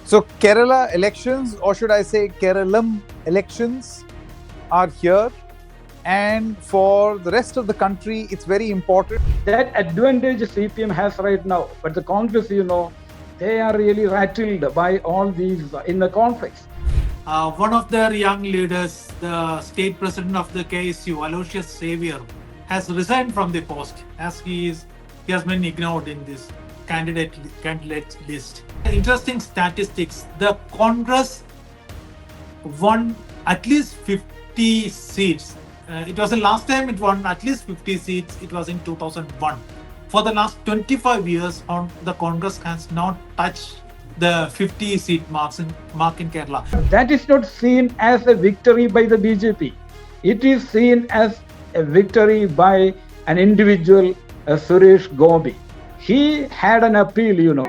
So Kerala elections, or should I say Keralam elections, are here. And for the rest of the country, it's very important. That advantage CPM has right now. But the Congress, they are really rattled by all these inner conflicts. One of their young leaders, the state president of the KSU, Aloysius Xavier, has resigned from the post as he has been ignored in this candidate list. Interesting statistics: the Congress won at least 50 seats. It was the last time it won at least 50 seats. It was in 2001. For the last 25 years, the Congress has not touched the 50 seat mark in Kerala. That is not seen as a victory by the BJP. It is seen as a victory by an individual, Suresh Gopi. He had an appeal.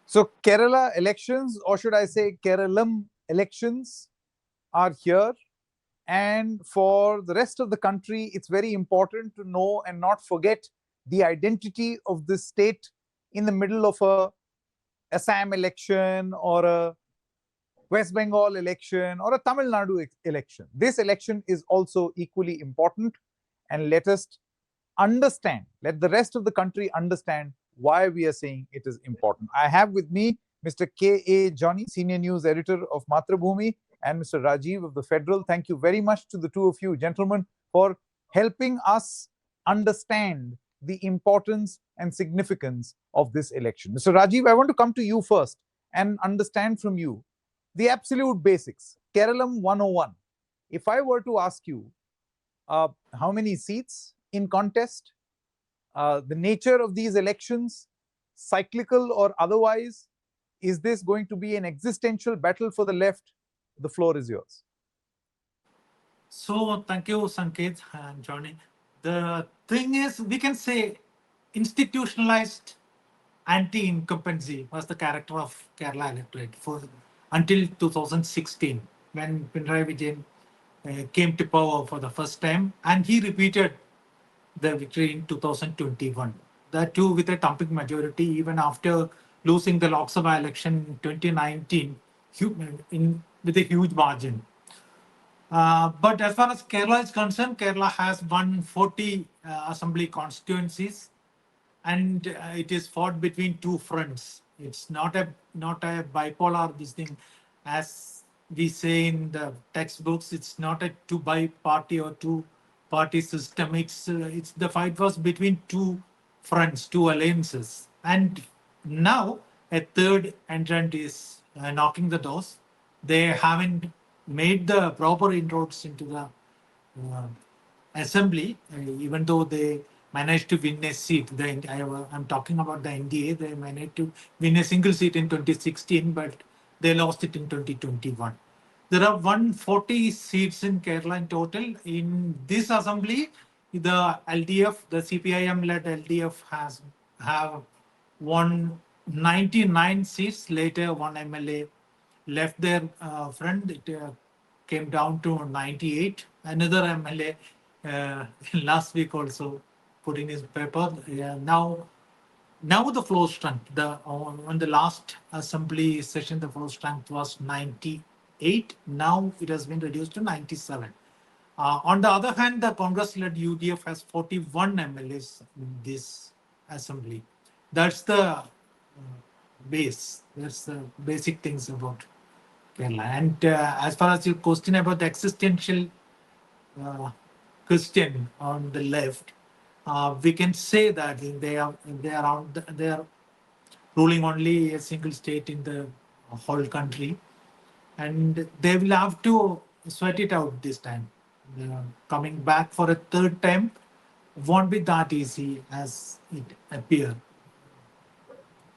So Kerala elections, or should I say Keralam elections, are here. And for the rest of the country, it's very important to know and not forget the identity of this state in the middle of a Assam election or a West Bengal election or a Tamil Nadu election. This election is also equally important, and let us understand, let the rest of the country understand why we are saying it is important. I have with me Mr. K.A. Johnny, Senior News Editor of Mathrubhumi, and Mr. Rajiv of TheFederal. Thank you very much to the two of you, gentlemen, for helping us understand the importance and significance of this election. Mr. Rajiv, I want to come to you first and understand from you the absolute basics. Keralam 101. If I were to ask you how many seats in contest, the nature of these elections, cyclical or otherwise, is this going to be an existential battle for the left? The floor is yours. So thank you, Sanket and Johnny. The thing is, we can say institutionalized anti-incumbency was the character of Kerala electorate for until 2016, when Pinarayi Vijayan came to power for the first time, and he repeated the victory in 2021. That too with a thumping majority, even after losing the Lok Sabha election in 2019 with a huge margin. But as far as Kerala is concerned, Kerala has 140 assembly constituencies, and it is fought between two fronts. It's not a bipolar this thing, as we say in the textbooks. It's not a two party or two party system. It's the fight was between two fronts, two alliances, and now a third entrant is knocking the doors. They haven't made the proper inroads into the assembly, even though they managed to win a seat. I'm talking about the NDA. They managed to win a single seat in 2016, but they lost it in 2021. There are 140 seats in Kerala in total. In this assembly, the LDF, the CPIM-led LDF, have won 99 seats. Later, one MLA left their front. It came down to 98. Another MLA last week also put in his paper. Now the floor strength. On the last assembly session, the floor strength was 98. Now it has been reduced to 97. On the other hand, the Congress-led UDF has 41 MLAs in this assembly. That's the base. That's the basic things about Kerala. And as far as your question about the existential question on the left, we can say that they are ruling only a single state in the whole country, and they will have to sweat it out this time. Coming back for a third time won't be that easy as it appears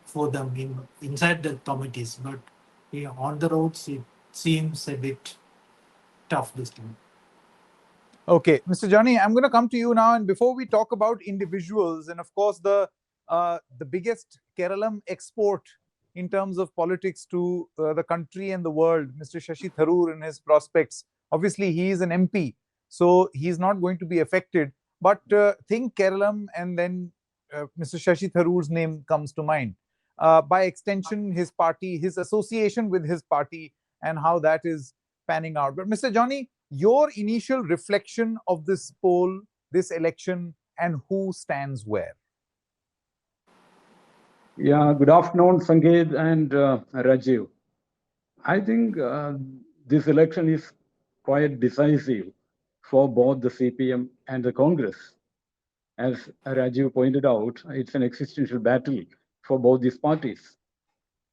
for them inside the committees, but on the roads it seems a bit tough this time. Okay, Mr. Johnny, I'm going to come to you now. And before we talk about individuals, and of course the biggest Keralam export in terms of politics to the country and the world, Mr. Shashi Tharoor and his prospects. Obviously, he is an MP, so he's not going to be affected. But think Keralam and then Mr. Shashi Tharoor's name comes to mind. By extension, his party, his association with his party, and how that is panning out. But Mr. Johnny, your initial reflection of this poll, this election, and who stands where? Yeah, good afternoon, Sanket and Rajiv. I think this election is quite decisive for both the CPM and the Congress. As Rajiv pointed out, it's an existential battle for both these parties.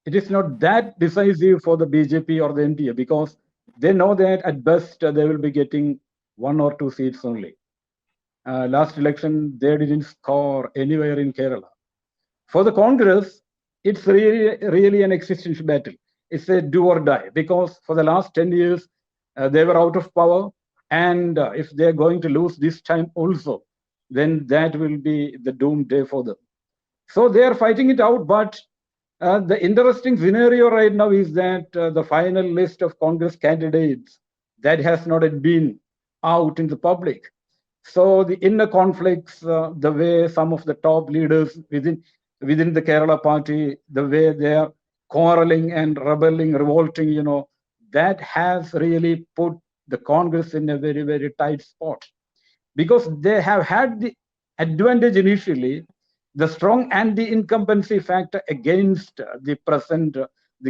It is not that decisive for the BJP or the NDA because they know that at best they will be getting 1 or 2 seats only. Last election, they didn't score anywhere in Kerala. For the Congress, it's really an existential battle. It's a do or die because for the last 10 years, they were out of power. And if they're going to lose this time also, then that will be the doom day for them. So they are fighting it out. But the interesting scenario right now is that the final list of Congress candidates that has not yet been out in the public. So the inner conflicts, the way some of the top leaders within the Kerala party, the way they are quarreling and rebelling, revolting, that has really put the Congress in a very, very tight spot because they have had the advantage initially, the strong anti-incumbency factor against the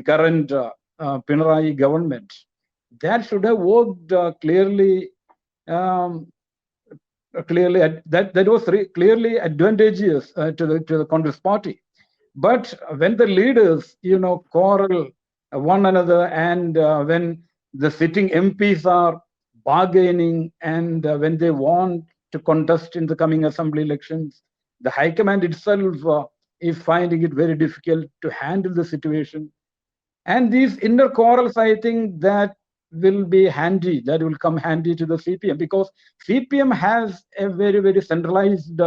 current Pinarayi government. That should have worked clearly. That was clearly advantageous to the Congress party. But when the leaders, quarrel one another, and when the sitting MPs are bargaining, and when they want to contest in the coming assembly elections, the High Command itself is finding it very difficult to handle the situation. And these inner quarrels, I think that will be handy, that will come handy to the CPM because CPM has a very, very centralized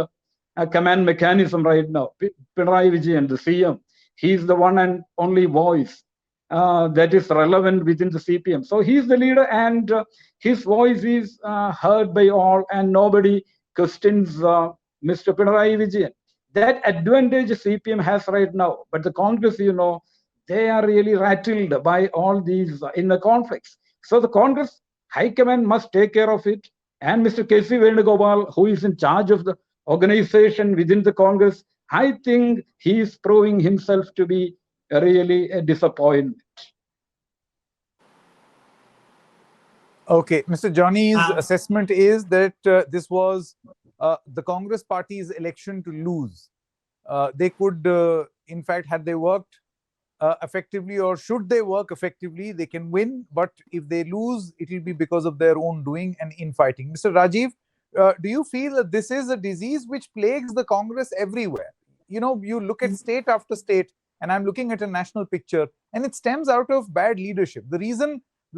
command mechanism right now. Pinarayi Vijayan, the CM, he's the one and only voice that is relevant within the CPM. So he's the leader and his voice is heard by all and nobody questions Mr. Pinarayi Vijayan. That advantage CPM has right now. But the Congress, they are really rattled by all these inner conflicts. So the Congress High Command must take care of it. And Mr. K.C. Venugopal, who is in charge of the organization within the Congress, I think he is proving himself to be really a disappointment. Okay, Mr. Johnny's assessment is that this was the Congress party's election to lose. They could, in fact, had they worked effectively, or should they work effectively, they can win. But if they lose, it will be because of their own doing and infighting. Mr. Rajiv, do you feel that this is a disease which plagues the Congress everywhere? You look at state after state, and I'm looking at a national picture, and it stems out of bad leadership. The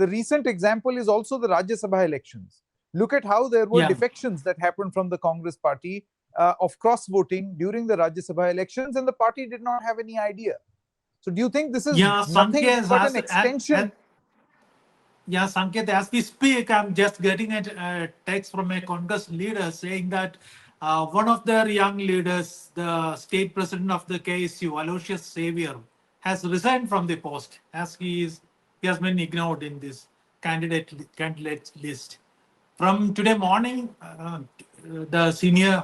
recent example is also the Rajya Sabha elections. Look at how there were defections that happened from the Congress party of cross-voting during the Rajya Sabha elections, and the party did not have any idea. So do you think this is nothing but an extension? Sanket, as we speak, I'm just getting a text from a Congress leader saying that one of their young leaders, the state president of the KSU, Aloysius Xavier, has resigned from the post as he has been ignored in this candidate list. From today morning, the senior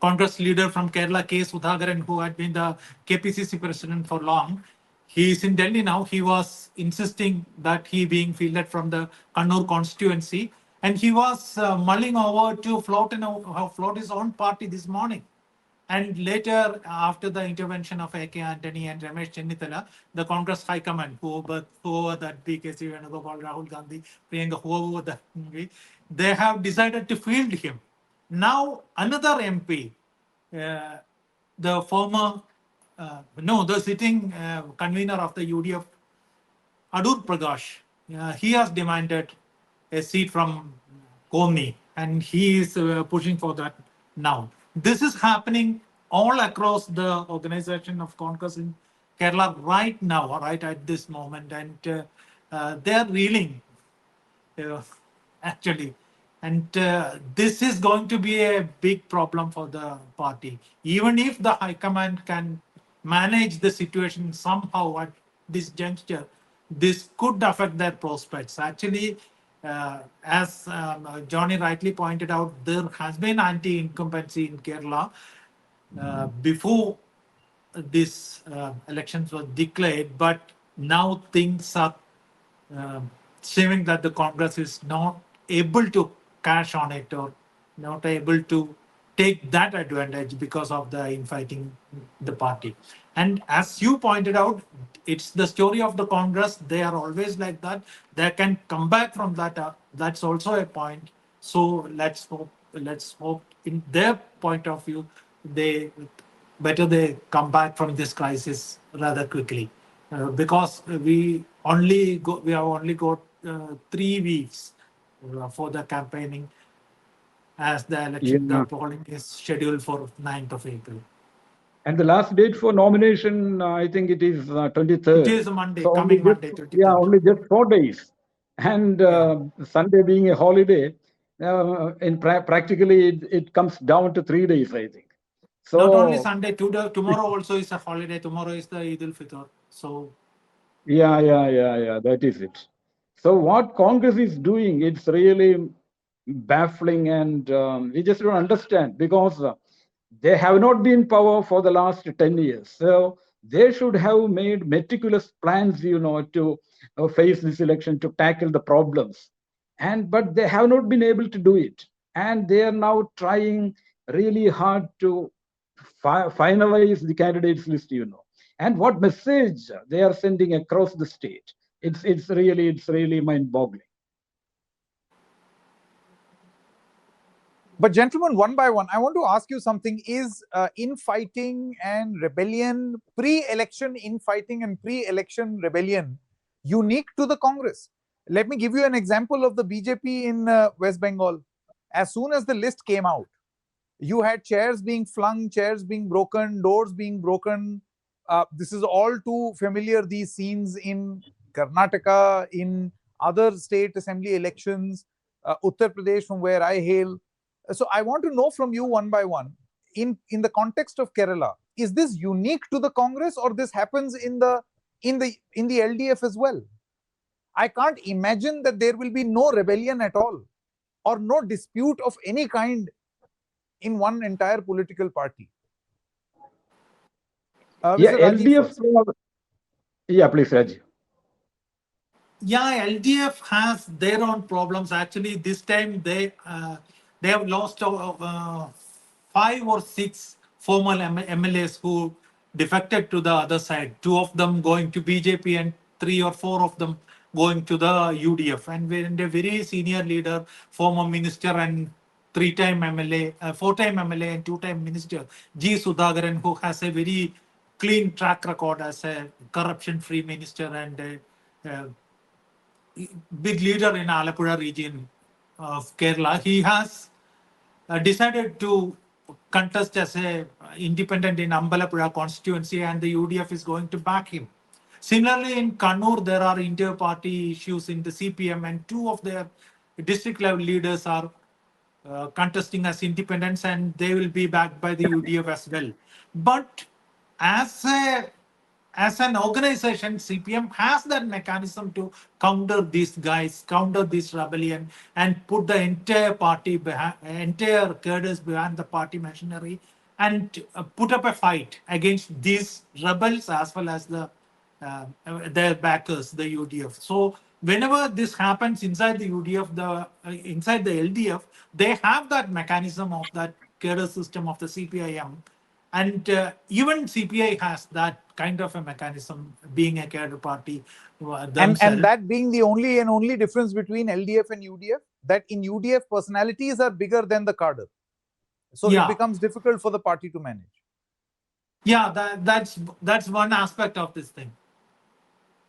Congress leader from Kerala, K. Sudhakaran, who had been the KPCC president for long, he is in Delhi now. He was insisting that he being fielded from the Kannur constituency, and he was mulling over to float his own party this morning. And later, after the intervention of A.K. Antony and Ramesh Chennithala, the Congress High Command, whoever that be, K.C. Venugopal, Rahul Gandhi, Priyanka, whoever that be, they have decided to field him. Now, another MP, the sitting convener of the UDF, Adur Prakash, he has demanded a seat from Komi, and he is pushing for that now. This is happening all across the organization of Congress in Kerala right now, right at this moment, and they are reeling, actually. And this is going to be a big problem for the party. Even if the high command can manage the situation somehow at this juncture, this could affect their prospects. Actually, as Johnny rightly pointed out, there has been anti-incumbency in Kerala before these elections were declared, but now things are seeming that the Congress is not able to cash on it or not able to take that advantage because of the infighting the party. And as you pointed out, it's the story of the Congress. They are always like that. They can come back from that. That's also a point. So let's hope. Let's hope, in their point of view, they better they come back from this crisis rather quickly, because we have only got 3 weeks for the campaigning, as the Yeah. polling is scheduled for 9th of April. And the last date for nomination, I think it is It 23rd. is Monday, So only coming just, Monday, yeah, 23rd. only just 4 days. And Yeah. Sunday being a holiday, practically it comes down to 3 days, I think. Not only So Sunday, tomorrow also is a holiday. Tomorrow is the Eid al-Fitr. So yeah. That is it. So what Congress is doing, it's really baffling, and we just don't understand, because they have not been in power for the last 10 years. So they should have made meticulous plans, to face this election, to tackle the problems. But they have not been able to do it. And they are now trying really hard to finalize the candidates list, and what message they are sending across the state. It's really mind-boggling. But gentlemen, one by one, I want to ask you something. Is infighting and rebellion, pre-election infighting and pre-election rebellion, unique to the Congress? Let me give you an example of the BJP in West Bengal. As soon as the list came out, you had chairs being flung, chairs being broken, doors being broken. This is all too familiar, these scenes in Karnataka, in other state assembly elections, Uttar Pradesh, from where I hail. So I want to know from you one by one, in the context of Kerala, is this unique to the Congress, or this happens in the LDF as well? I can't imagine that there will be no rebellion at all, or no dispute of any kind in one entire political party. Yeah, Mr. Rajiv LDF. first. Yeah, please, Raj. yeah, LDF has their own problems. Actually, this time they have lost 5 or 6 former MLAs who defected to the other side. 2 of them going to BJP and 3 or 4 of them going to the UDF. And when a very senior leader, former minister and 3-time MLA, 4-time MLA and 2-time minister, G. Sudhakaran, who has a very clean track record as a corruption-free minister and big leader in Alapura region of Kerala. He has decided to contest as a independent in Ambalapura constituency, and the UDF is going to back him. Similarly, in Kannur, there are inter-party issues in the CPM, and 2 of their district level leaders are contesting as independents, and they will be backed by the UDF as well. But as a as an organization, CPM has that mechanism to counter these guys, counter this rebellion, and put the entire party behind, entire cadres behind the party machinery, and put up a fight against these rebels as well as their backers, the UDF. So whenever this happens inside the UDF, inside the LDF, they have that mechanism of that cadre system of the CPIM, and even CPI has that kind of a mechanism, being a cadre party And themselves. that being the only difference between LDF and UDF, that in UDF personalities are bigger than the cadre. So it Yeah, becomes difficult for the party to manage. yeah, that's one aspect of this thing.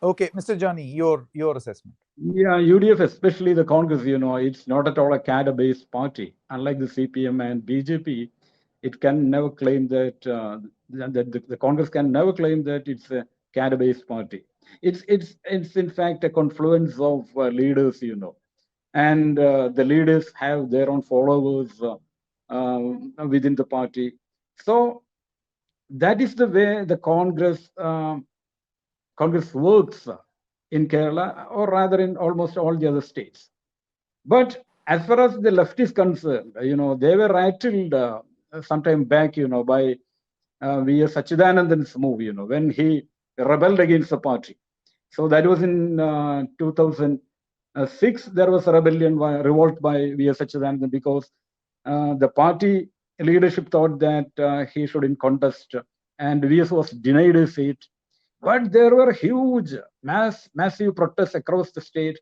Okay, Mr. Johnny, your assessment. Yeah, UDF, especially the Congress, it's not at all a cadre-based party. Unlike the CPM and BJP, it can never claim that the Congress can never claim that it's a cadre-based party. It's in fact a confluence of leaders, and the leaders have their own followers within the party. So that is the way the Congress works in Kerala, or rather in almost all the other states. But as far as the left is concerned, they were rattled sometime back, by V.S. Sachidanandan's move, when he rebelled against the party. So that was in 2006. There was a revolt by V.S. Sachidanandan, because the party leadership thought that he shouldn't contest, and V.S. was denied a seat. But there were huge, massive protests across the state.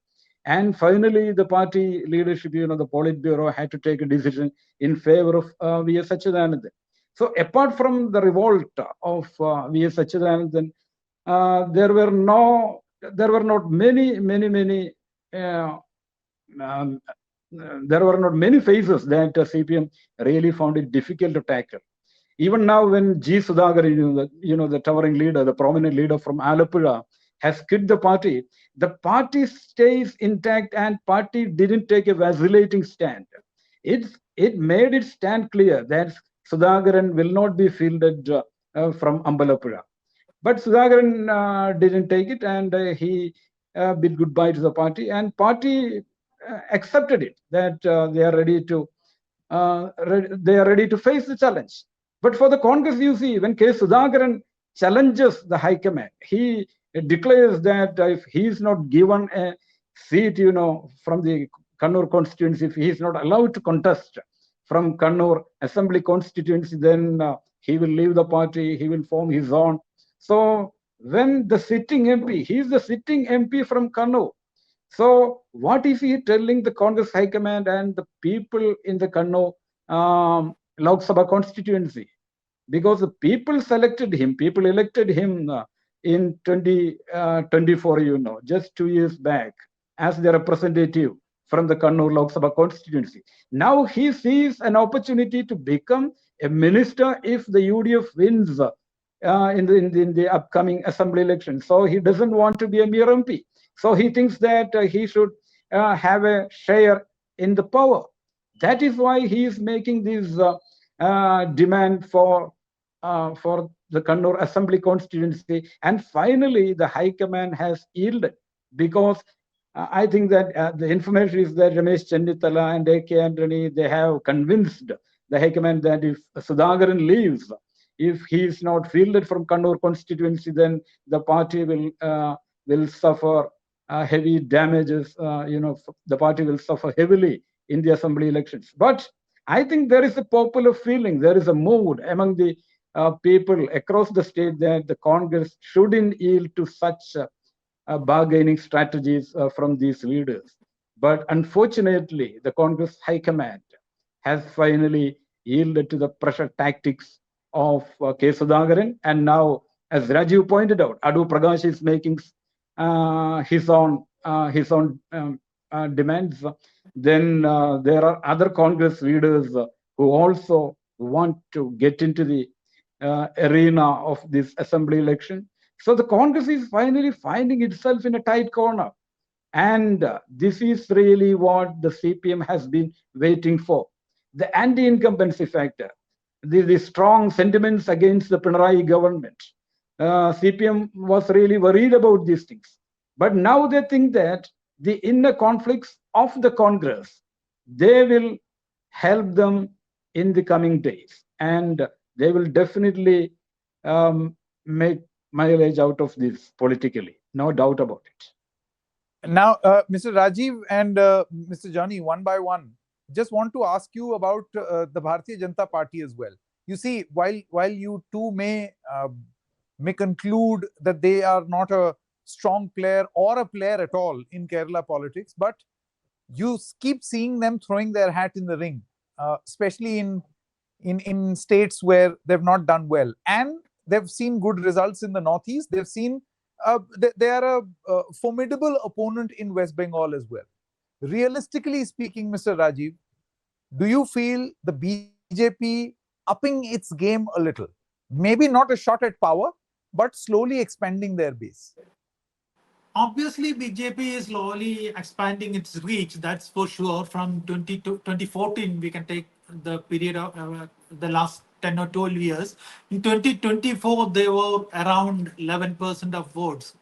And finally, the party leadership, the Politburo, had to take a decision in favor of V.S. Sachidanandan. So apart from the revolt of V.S. Sachidanandan, there were not many there were not many phases that CPM really found it difficult to tackle. Even now, when G. Sudhakaran, the towering leader, the prominent leader from Alappuzha, has quit the party stays intact, and party didn't take a vacillating stand. It made it stand clear that Sudhakaran will not be fielded from Ambalappuzha. But Sudhakaran didn't take it, and he bid goodbye to the party, and party accepted it, that they are ready to face the challenge. But for the Congress, you see, when K. Sudhakaran challenges the High Command, he declares that if he is not given a seat, from the Kannur constituency, if he is not allowed to contest from Kannur Assembly constituency, then he will leave the party, he will form his own. So when the sitting MP, he is the sitting MP from Kannur. So what is he telling the Congress High Command and the people in the Kannur Lok Sabha constituency? Because the people selected him, people elected him in 2024, just 2 years back, as their representative from the Kannur Lok Sabha constituency. Now he sees an opportunity to become a minister if the UDF wins in the upcoming assembly election. So he doesn't want to be a mere MP. So he thinks that he should have a share in the power. That is why he is making this demand for the Kannur Assembly constituency. And finally, the High Command has yielded, because I think that the information is that Ramesh Chennithala and A.K. Antony, they have convinced the High Command that if Sudhakaran leaves, if he is not fielded from Kannur constituency, then the party will suffer heavy damages. The party will suffer heavily in the assembly elections. But I think there is a popular feeling, there is a mood among the people across the state that the Congress shouldn't yield to such bargaining strategies from these leaders. But unfortunately, the Congress High Command has finally yielded to the pressure tactics of K. Sudhakaran. And now, as Rajiv pointed out, Adu Prakash is making his own demands. Then there are other Congress leaders who also want to get into the arena of this assembly election. So the Congress is finally finding itself in a tight corner. And this is really what the CPM has been waiting for. The anti-incumbency factor, the strong sentiments against the Pinarayi government. CPM was really worried about these things. But now they think that the inner conflicts of the Congress, they will help them in the coming days. And they will definitely make mileage out of this politically. No doubt about it. Now, Mr. Rajiv and Mr. Johnny, one by one, just want to ask you about the Bharatiya Janata Party as well. You see, while you two may conclude that they are not a strong player or a player at all in Kerala politics, but you keep seeing them throwing their hat in the ring, especially in states where they've not done well, and they've seen good results in the Northeast. They've seen they are a formidable opponent in West Bengal as well. Realistically speaking, Mr. Rajiv, do you feel the BJP upping its game a little? Maybe not a shot at power, but slowly expanding their base. obviously BJP is slowly expanding its reach. That's for sure. From 2014, we can take the period of the last 10 or 12 years. In 2024, they were around 11% of votes,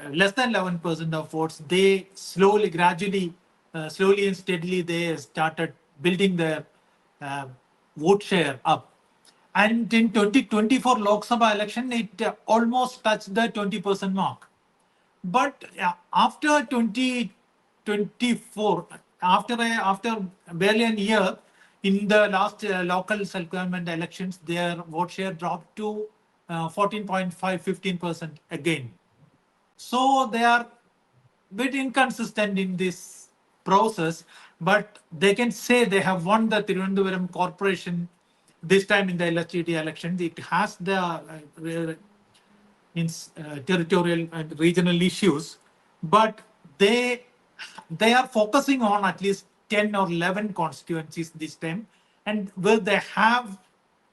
less than 11% of votes. They slowly, gradually, slowly and steadily, they started building their uh, vote share up. And in 2024 Lok Sabha election, it almost touched the 20% mark. But after 2024, after barely a year, in the last local self-government elections, their vote share dropped to 14.5, 15% again. So they are bit inconsistent in this process, but they can say they have won the Thiruvananthapuram corporation this time in the LHDT election. It has the territorial and regional issues, but they they are focusing on at least 10 or 11 constituencies this time, and where they have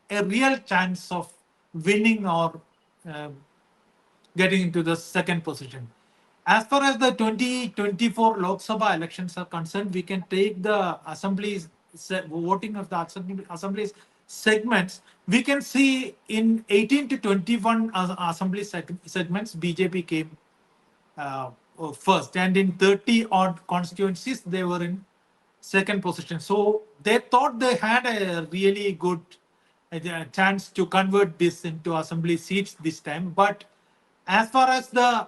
a real chance of winning or uh, getting into the second position. As far as the 2024 Lok Sabha elections are concerned, we can take the assemblies voting of the assemblies segments. We can see in 18 to 21 assembly segments, BJP came first, and in 30 odd constituencies, they were in second position. So they thought they had a really good chance to convert this into assembly seats this time. But as far as the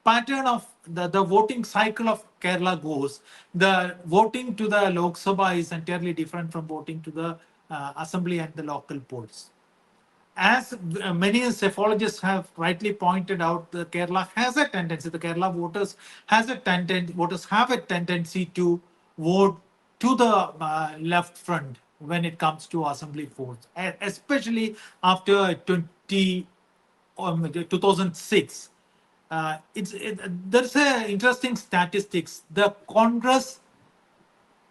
pattern of the voting cycle of Kerala goes, the voting to the Lok Sabha is entirely different from voting to the assembly and the local polls. As many psephologists have rightly pointed out, the Kerala has a tendency, the Kerala voters have a tendency to vote to the left front when it comes to assembly votes, especially after 2006. There's a interesting statistics. The Congress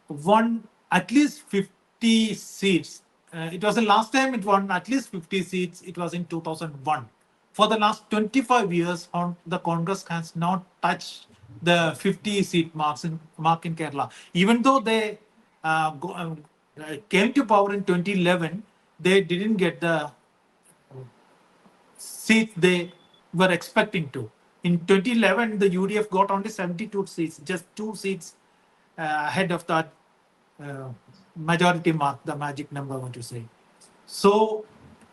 won at least 50 seats. It was the last time it won at least 50 seats. It was in 2001. For the last 25 years, the Congress has not touched the 50 seat mark in Kerala. Even though they came to power in 2011, they didn't get the seats they were expecting to. In 2011, the UDF got only 72 seats, just 2 seats ahead of that majority mark, the magic number, I want to say. So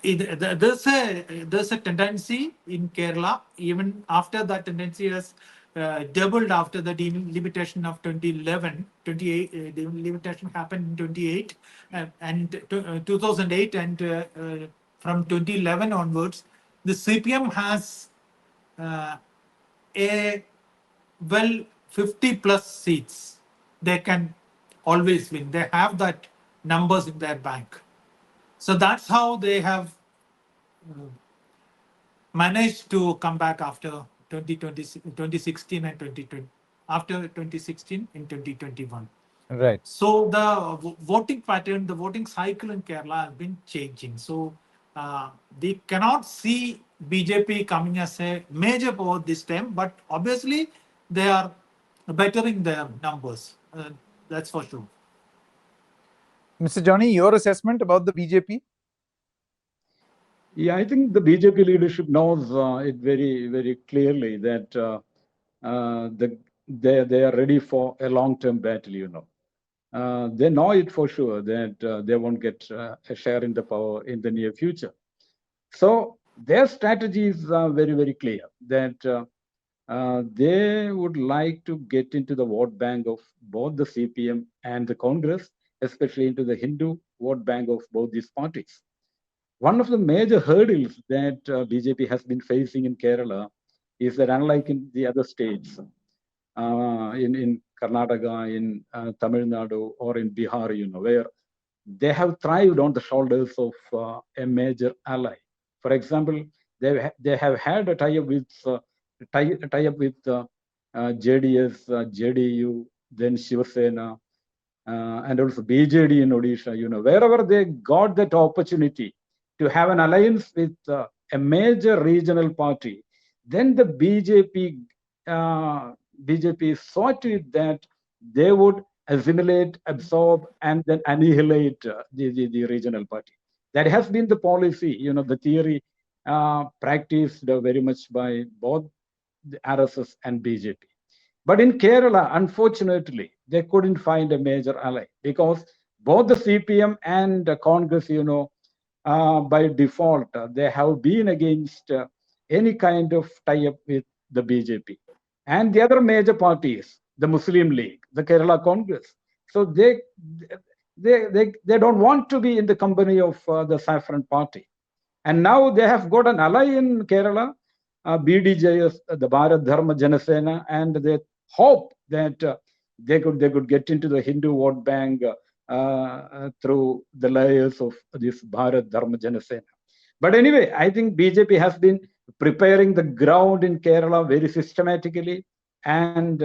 there's a tendency in Kerala, even after that tendency has doubled after the delimitation of 2011, 28, delimitation happened in 28 and 2008, and from 2011 onwards, the CPM has a well 50 plus seats. They can always win. They have that numbers in their bank. So that's how they have managed to come back after 2016 and 2020, after 2016 in 2021. Right. So the voting pattern, the voting cycle in Kerala has been changing. So they cannot see BJP coming as a major power this time, but obviously they are bettering their numbers. That's for sure. Mr. Johnny, your assessment about the BJP? Yeah, I think the BJP leadership knows it very, very clearly that they are ready for a long-term battle, you know. They know it for sure that they won't get a share in the power in the near future. So their strategy is very, very clear that they would like to get into the vote bank of both the CPM and the Congress, especially into the Hindu vote bank of both these parties. One of the major hurdles that BJP has been facing in Kerala is that unlike in the other states, in Karnataka, in Tamil Nadu, or in Bihar, you know, where they have thrived on the shoulders of a major ally. For example, they have had a tie-up with JDS, JDU, then Shiva Sena, and also BJD in Odisha. You know, wherever they got that opportunity to have an alliance with a major regional party, then the BJP BJP saw to it that they would assimilate, absorb, and then annihilate the regional party. That has been the policy, the theory practiced very much by both the RSS and BJP. But in Kerala, unfortunately, they couldn't find a major ally because both the CPM and Congress, by default, they have been against any kind of tie-up with the BJP. And the other major parties, the Muslim League, the Kerala Congress. So they don't want to be in the company of the Saffron Party. And now they have got an ally in Kerala, BDJS, the Bharat Dharma Janasena, and they hope that they could get into the Hindu vote bank through the layers of this Bharat Dharma Janasena. But anyway, I think BJP has been preparing the ground in Kerala very systematically, and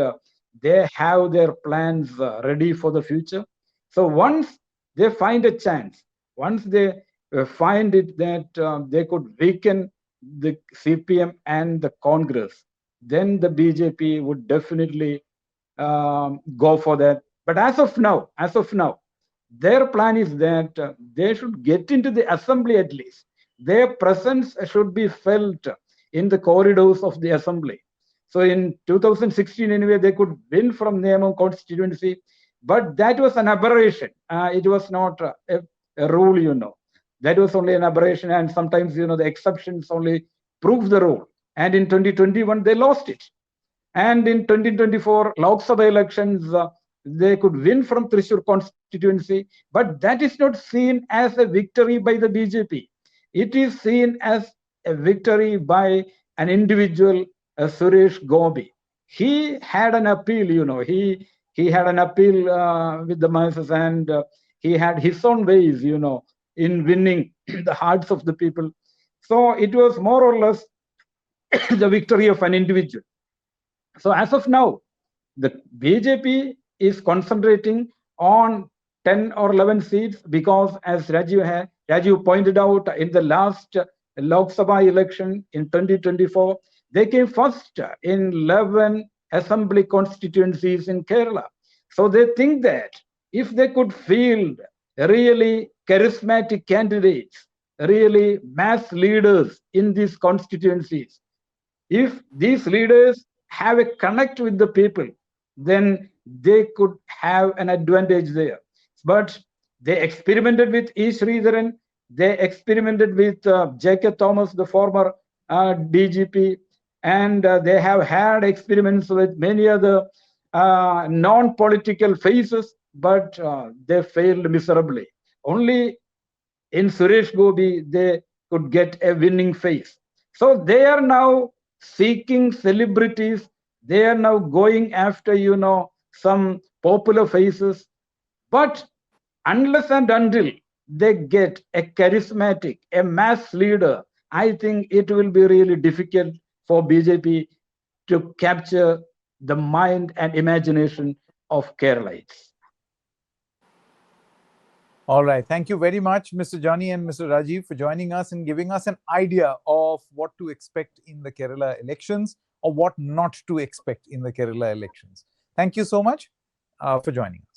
they have their plans ready for the future. So once they find a chance, once they find it that they could weaken the CPM and the Congress, then the BJP would definitely go for that. But as of now, their plan is that they should get into the assembly at least. Their presence should be felt in the corridors of the assembly. So in 2016, anyway, they could win from Neyamam constituency, but that was an aberration. It was not a rule, That was only an aberration, and sometimes, the exceptions only prove the rule. And in 2021, they lost it. And in 2024 Lok Sabha elections, they could win from Thrissur constituency, but that is not seen as a victory by the BJP. It is seen as a victory by an individual, Suresh Gopi. He had an appeal, he had an appeal with the masses, and he had his own ways, in winning the hearts of the people. So it was more or less the victory of an individual. So as of now, the BJP is concentrating on 10 or 11 seats because, as Rajiv pointed out, in the last Lok Sabha election in 2024, they came first in 11 assembly constituencies in Kerala. So they think that if they could field really charismatic candidates, really mass leaders in these constituencies, if these leaders have a connect with the people, then they could have an advantage there. But they experimented with E. Sridharan, they experimented with J.K. Thomas, the former DGP, and they have had experiments with many other non-political faces, but they failed miserably. Only in Suresh Gopi, they could get a winning face. So they are now seeking celebrities. They are now going after, some popular faces. But unless and until they get a charismatic, a mass leader, I think it will be really difficult for BJP to capture the mind and imagination of Keralites. All right. Thank you very much, Mr. Johnny and Mr. Rajiv, for joining us and giving us an idea of what to expect in the Kerala elections or what not to expect in the Kerala elections. Thank you so much for joining us.